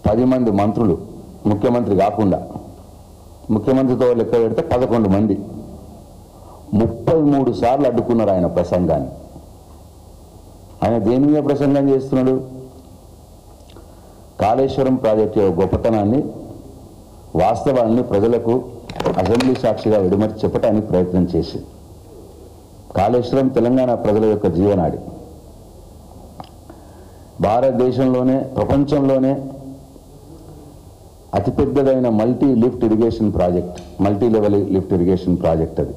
10 మంది మంత్రులు ముఖ్యమంత్రి కాకుండా ముఖ్యమంత్రితో లెక్క పెడితే 11 మంది 33 సార్లు అడ్డుకున్నారు ఆయన ప్రసంగాన్ని. ఆయన దేని మీద ప్రసంగం చేస్తున్నాడు? కాళేశ్వరం ప్రాజెక్టు యొక్క గొప్పతనాన్ని వాస్తవాన్ని ప్రజలకు అసెంబ్లీ సాక్షిగా విడమర్చి చెప్పడానికి ప్రయత్నం చేసి, కాళేశ్వరం తెలంగాణ ప్రజల యొక్క జీవనాడి, భారతదేశంలోనే ప్రపంచంలోనే అతిపెద్దదైన multi lift irrigation project, multi level lift irrigation project. అది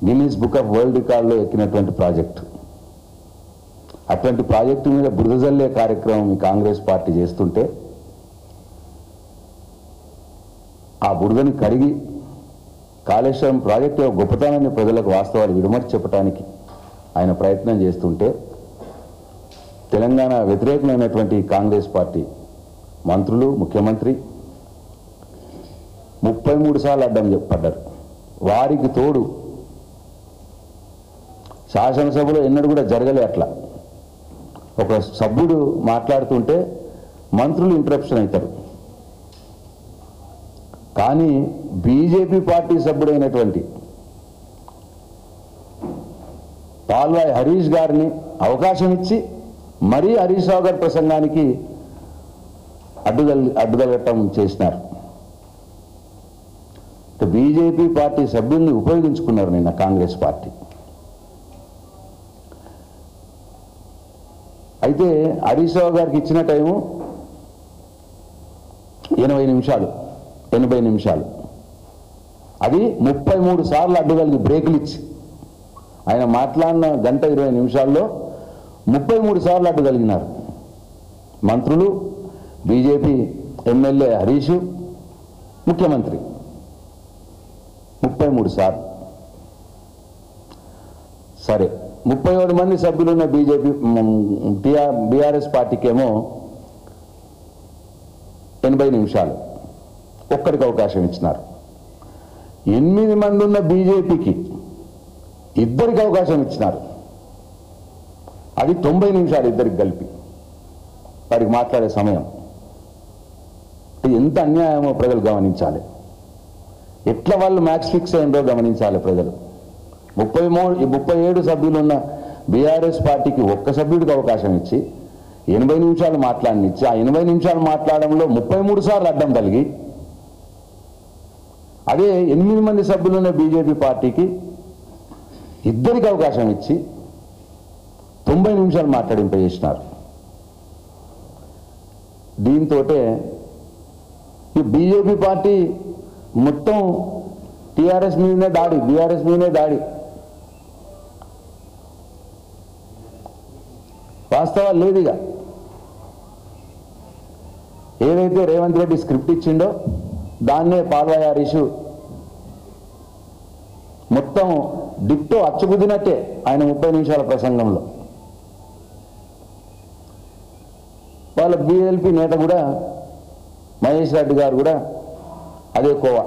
గిన్నీస్ బుక్ ఆఫ్ వరల్డ్ రికార్డులో ఎక్కినటువంటి ప్రాజెక్టు. అటువంటి ప్రాజెక్టు మీద బురద జల్లే కార్యక్రమం ఈ కాంగ్రెస్ పార్టీ చేస్తుంటే ఆ బురదని కడిగి కాళేశ్వరం ప్రాజెక్టు యొక్క గొప్పతనాన్ని ప్రజలకు వాస్తవాలు విడమర్చి చెప్పడానికి ఆయన ప్రయత్నం చేస్తుంటే తెలంగాణ వ్యతిరేకమైనటువంటి కాంగ్రెస్ పార్టీ మంత్రులు, ముఖ్యమంత్రి 33 సార్లు అడ్డం పడ్డారు. వారికి తోడు శాసనసభలో ఎన్నడూ కూడా జరగలే అట్లా. ఒక సభ్యుడు మాట్లాడుతుంటే మంత్రులు ఇంటరప్షన్ అవుతారు. కానీ బీజేపీ పార్టీ సభ్యుడైనటువంటి పాల్వాయి హరీష్ గారిని అవకాశం ఇచ్చి మరీ హరీష్ రావు గారి ప్రసంగానికి అడ్డుదలగట్టం చేసినారు. బీజేపీ పార్టీ సభ్యుల్ని ఉపయోగించుకున్నారు నిన్న కాంగ్రెస్ పార్టీ. అయితే హరీష్ రావు గారికి ఇచ్చిన టైము 80 నిమిషాలు. అది 33 సార్లు అడ్డుగలిగి బ్రేకులు ఇచ్చి ఆయన మాట్లాడిన 1:20 నిమిషాల్లో 33 సార్లు అడ్డుగలిగినారు మంత్రులు, బీజేపీ ఎమ్మెల్యే హరీష్, ముఖ్యమంత్రి 33 సార్లు. సరే, 37 మంది సభ్యులున్న బీజేపీ బీఆర్ఎస్ పార్టీకేమో 80 నిమిషాలు ఒక్కడికి అవకాశం ఇచ్చినారు. 8 మంది ఉన్న బీజేపీకి 2 అవకాశం ఇచ్చినారు. అది 90 నిమిషాలు 2 కలిపి వారికి మాట్లాడే సమయం. ఎంత అన్యాయమో ప్రజలు గమనించాలి. ఎట్లా వాళ్ళు మ్యాచ్ ఫిక్స్ అయిందో గమనించాలి ప్రజలు. 37 సభ్యులు ఉన్న బీఆర్ఎస్ పార్టీకి 1 సభ్యుడికి అవకాశం ఇచ్చి 80 నిమిషాలు మాట్లాడనిచ్చి ఆ 80 నిమిషాలు మాట్లాడడంలో 33 సార్లు అడ్డం కలిగి, అదే 8 మంది సభ్యులు ఉన్న బీజేపీ పార్టీకి 2 అవకాశం ఇచ్చి 90 నిమిషాలు మాట్లాడింపజేసినారు. దీంతో ఈ బీజేపీ పార్టీ మొత్తం టీఆర్ఎస్ మీదనే దాడి, బీఆర్ఎస్ మీదనే దాడి. వాస్తవాలు లేదు. ఇక ఏదైతే రేవంత్ రెడ్డి స్క్రిప్ట్ ఇచ్చిండో దాన్నే పాల్వాయి హరీష్ మొత్తం డిట్టో అచ్చుకుదినట్టే ఆయన 30 నిమిషాల ప్రసంగంలో. వాళ్ళ బీఎల్పీ నేత కూడా మహేష్ రెడ్డి గారు కూడా అదే కోవా.